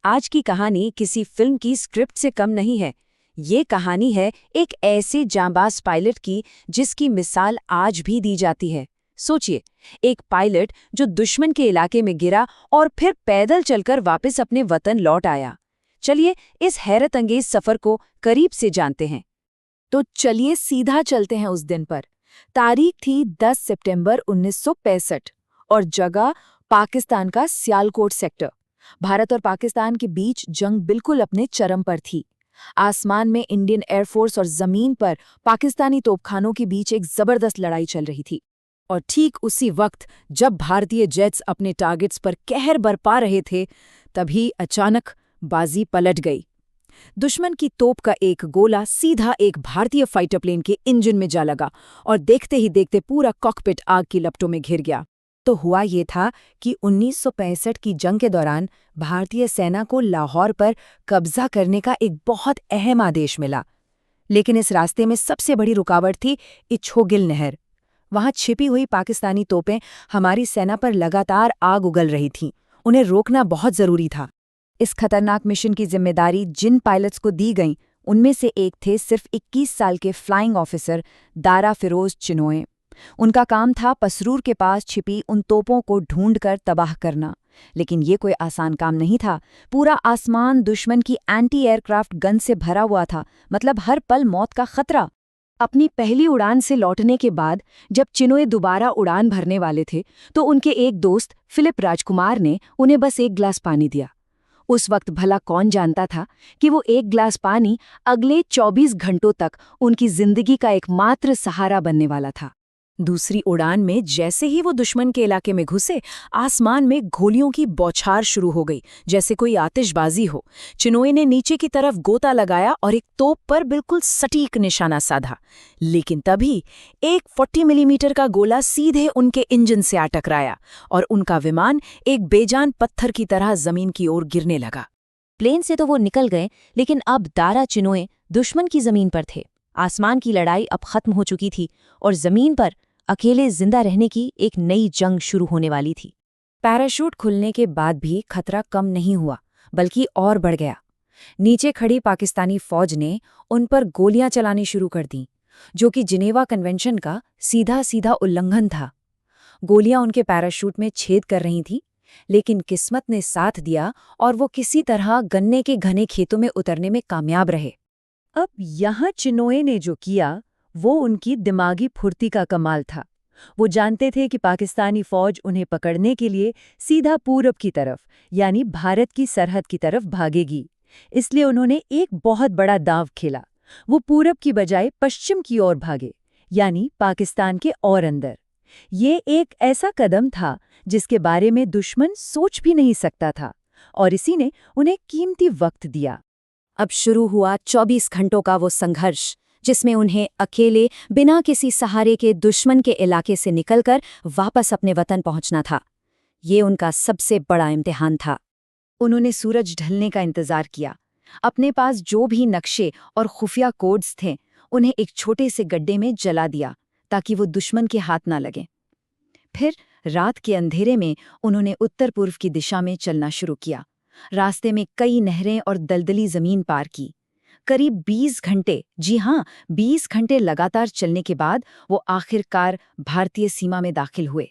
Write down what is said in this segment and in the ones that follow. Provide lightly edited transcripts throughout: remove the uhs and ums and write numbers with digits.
आज की कहानी किसी फिल्म की स्क्रिप्ट से कम नहीं है। ये कहानी है एक ऐसे जांबाज पायलट की जिसकी मिसाल आज भी दी जाती है। सोचिए, एक पायलट जो दुश्मन के इलाके में गिरा और फिर पैदल चलकर वापस अपने वतन लौट आया। चलिए इस हैरत अंगेज सफर को करीब से जानते हैं। तो चलिए सीधा चलते हैं उस दिन पर। तारीख थी 10 सितंबर 1965 और जगह पाकिस्तान का सियालकोट सेक्टर। भारत और पाकिस्तान के बीच जंग बिल्कुल अपने चरम पर थी। आसमान में इंडियन एयरफोर्स और जमीन पर पाकिस्तानी तोपखानों के बीच एक जबरदस्त लड़ाई चल रही थी। और ठीक उसी वक्त जब भारतीय जेट्स अपने टारगेट्स पर कहर बरपा रहे थे, तभी अचानक बाजी पलट गई। दुश्मन की तोप का एक गोला सीधा एक भारतीय फाइटर प्लेन के इंजन में जा लगा और देखते ही देखते पूरा कॉकपिट आग की लपटों में घिर गया। तो हुआ ये था कि 1965 की जंग के दौरान भारतीय सेना को लाहौर पर कब्जा करने का एक बहुत अहम आदेश मिला। लेकिन इस रास्ते में सबसे बड़ी रुकावट थी इछोगिल नहर। वहां छिपी हुई पाकिस्तानी तोपें हमारी सेना पर लगातार आग उगल रही थीं। उन्हें रोकना बहुत जरूरी था। इस खतरनाक मिशन की जिम्मेदारी जिन पायलट्स को दी गई, उनमें से एक थे सिर्फ 21 साल के फ्लाइंग ऑफिसर दारा फिरोज चिनोय। उनका काम था पसरूर के पास छिपी उन तोपों को ढूंढकर तबाह करना। लेकिन ये कोई आसान काम नहीं था। पूरा आसमान दुश्मन की एंटी एयरक्राफ्ट गन से भरा हुआ था, मतलब हर पल मौत का खतरा। अपनी पहली उड़ान से लौटने के बाद जब चिनोय दोबारा उड़ान भरने वाले थे, तो उनके एक दोस्त फिलिप राजकुमार ने उन्हें बस एक गिलास पानी दिया। उस वक्त भला कौन जानता था कि वो एक गिलास पानी अगले 24 घंटों तक उनकी जिंदगी का एकमात्र सहारा बनने वाला था। दूसरी उड़ान में जैसे ही वो दुश्मन के इलाके में घुसे, आसमान में गोलियों की बौछार शुरू हो गई, जैसे कोई आतिशबाजी हो। चिनोय ने नीचे की तरफ गोता लगाया और एक तोप पर बिल्कुल सटीक निशाना साधा। लेकिन तभी एक 40 मिलीमीटर का गोला सीधे उनके इंजन से आ टकराया और उनका विमान एक बेजान पत्थर की तरह जमीन की ओर गिरने लगा। प्लेन से तो वो निकल गए, लेकिन अब दारा चिनोय दुश्मन की जमीन पर थे। आसमान की लड़ाई अब खत्म हो चुकी थी और जमीन पर अकेले जिंदा रहने की एक नई जंग शुरू होने वाली थी। पैराशूट खुलने के बाद भी खतरा कम नहीं हुआ, बल्कि और बढ़ गया। नीचे खड़ी पाकिस्तानी फौज ने उन पर गोलियां चलानी शुरू कर दी, जो कि जिनेवा कन्वेंशन का सीधा सीधा उल्लंघन था। गोलियां उनके पैराशूट में छेद कर रही थीं, लेकिन किस्मत ने साथ दिया और वो किसी तरह गन्ने के घने खेतों में उतरने में कामयाब रहे। अब यहाँ चिनोय ने जो किया वो उनकी दिमागी फुर्ती का कमाल था। वो जानते थे कि पाकिस्तानी फौज उन्हें पकड़ने के लिए सीधा पूरब की तरफ, यानी भारत की सरहद की तरफ भागेगी। इसलिए उन्होंने एक बहुत बड़ा दांव खेला। वो पूरब की बजाय पश्चिम की ओर भागे, यानी पाकिस्तान के और अंदर। ये एक ऐसा कदम था जिसके बारे में दुश्मन सोच भी नहीं सकता था, और इसी ने उन्हें कीमती वक्त दिया। अब शुरू हुआ 24 घंटों का वो संघर्ष, जिसमें उन्हें अकेले बिना किसी सहारे के दुश्मन के इलाके से निकलकर वापस अपने वतन पहुंचना था। ये उनका सबसे बड़ा इम्तिहान था। उन्होंने सूरज ढलने का इंतजार किया। अपने पास जो भी नक्शे और खुफिया कोड्स थे, उन्हें एक छोटे से गड्ढे में जला दिया ताकि वो दुश्मन के हाथ ना लगे। फिर रात के अंधेरे में उन्होंने उत्तर पूर्व की दिशा में चलना शुरू किया। रास्ते में कई नहरें और दलदली जमीन पार की। करीब 20 घंटे, जी हाँ, 20 घंटे लगातार चलने के बाद वो आखिरकार भारतीय सीमा में दाखिल हुए।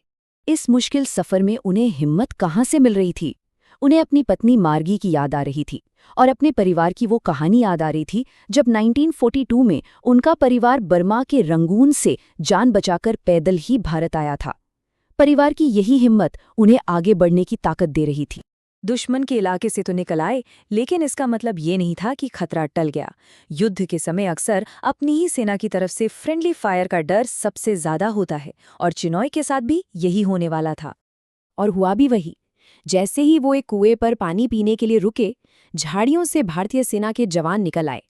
इस मुश्किल सफर में उन्हें हिम्मत कहाँ से मिल रही थी? उन्हें अपनी पत्नी मार्गी की याद आ रही थी और अपने परिवार की वो कहानी याद आ रही थी जब 1942 में उनका परिवार बर्मा के रंगून से जान बचाकर पैदल ही भारत आया था। परिवार की यही हिम्मत उन्हें आगे बढ़ने की ताकत दे रही थी। दुश्मन के इलाके से तो निकल आए, लेकिन इसका मतलब ये नहीं था कि खतरा टल गया। युद्ध के समय अक्सर अपनी ही सेना की तरफ से फ्रेंडली फायर का डर सबसे ज्यादा होता है, और चिनोय के साथ भी यही होने वाला था। और हुआ भी वही। जैसे ही वो एक कुएं पर पानी पीने के लिए रुके, झाड़ियों से भारतीय सेना के जवान निकल आए।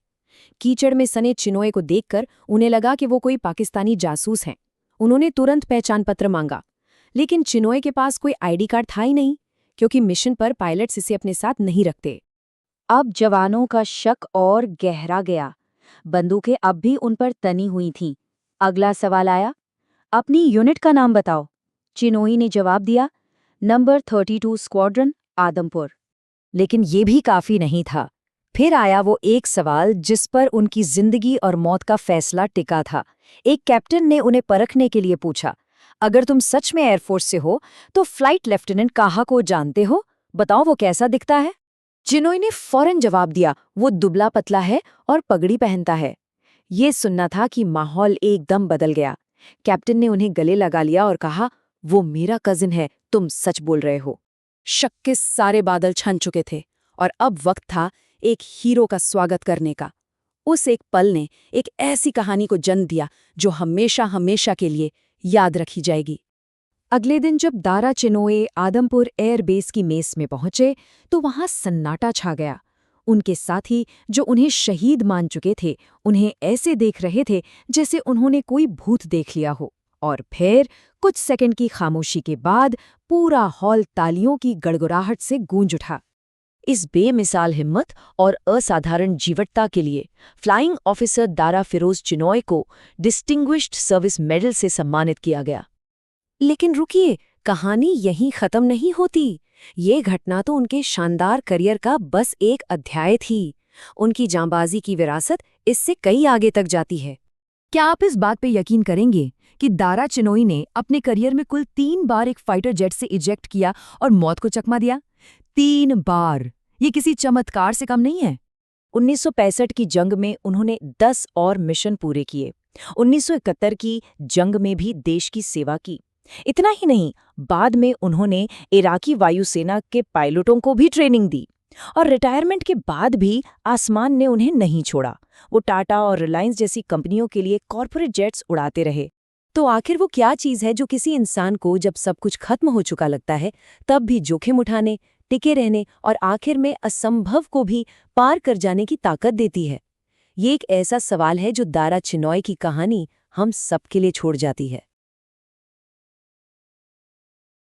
कीचड़ में सने चिनोय को देखकर उन्हें लगा कि वो कोई पाकिस्तानी जासूस हैं। उन्होंने तुरंत पहचान पत्र मांगा, लेकिन चिनोय के पास कोई आईडी कार्ड था ही नहीं, क्योंकि मिशन पर पायलट्स इसे अपने साथ नहीं रखते। अब जवानों का शक और गहरा गया। बंदूकें अब भी उन पर तनी हुई थीं। अगला सवाल आया, अपनी यूनिट का नाम बताओ। चिनोय ने जवाब दिया, नंबर 32 स्क्वाड्रन, आदमपुर। लेकिन ये भी काफी नहीं था। फिर आया वो एक सवाल जिस पर उनकी जिंदगी और मौत का फैसला टिका था। एक कैप्टन ने उन्हें परखने के लिए पूछा, अगर तुम सच में एयरफोर्स से हो तो फ्लाइट लेफ्टिनेंट काहा को जानते हो? बताओ वो कैसा दिखता है? चिनोय ने फौरन जवाब दिया, वो दुबला पतला है और पगड़ी पहनता है। ये सुनना था कि माहौल एकदम बदल गया। कैप्टन ने उन्हें गले लगा लिया और कहा, वो मेरा कजिन है, तुम सच बोल रहे हो। शक के सारे बादल छन चुके थे और अब वक्त था एक हीरो का स्वागत करने का। उस एक पल ने एक ऐसी कहानी को जन्म दिया जो हमेशा हमेशा के लिए याद रखी जाएगी। अगले दिन जब दारा चिनोय आदमपुर एयरबेस की मेस में पहुंचे तो वहां सन्नाटा छा गया। उनके साथी जो उन्हें शहीद मान चुके थे, उन्हें ऐसे देख रहे थे जैसे उन्होंने कोई भूत देख लिया हो। और फिर कुछ सेकंड की खामोशी के बाद पूरा हॉल तालियों की गड़गड़ाहट से गूंज उठा। इस बेमिसाल हिम्मत और असाधारण जीवटता के लिए फ्लाइंग ऑफिसर दारा फिरोज चिनोय को डिस्टिंग्विश्ड सर्विस मेडल से सम्मानित किया गया। लेकिन रुकिए, कहानी यहीं खत्म नहीं होती। ये घटना तो उनके शानदार करियर का बस एक अध्याय थी। उनकी जांबाजी की विरासत इससे कई आगे तक जाती है। क्या आप इस बात पे यकीन करेंगे कि दारा चिनोय ने अपने करियर में कुल 3 बार एक फाइटर जेट से इजेक्ट किया और मौत को चकमा दिया? 3 बार! ये किसी चमत्कार से कम नहीं है। 1965 की जंग में उन्होंने 10 और मिशन पूरे किए। 1971 की जंग में भी देश की सेवा की। इतना ही नहीं, बाद में उन्होंने इराकी वायुसेना के पायलटों को भी ट्रेनिंग दी। और रिटायरमेंट के बाद भी आसमान ने उन्हें नहीं छोड़ा। वो टाटा और रिलायंस जैसी कंपनियों के लिए कॉर्पोरेट जेट्स उड़ाते रहे। तो आखिर वो क्या चीज़ है जो किसी इंसान को जब सब कुछ खत्म हो चुका लगता है, तब भी जोखिम उठाने, टिके रहने और आखिर में असंभव को भी पार कर जाने की ताकत देती है? ये एक ऐसा सवाल है जो दारा चिनोय की कहानी हम सबके लिए छोड़ जाती है।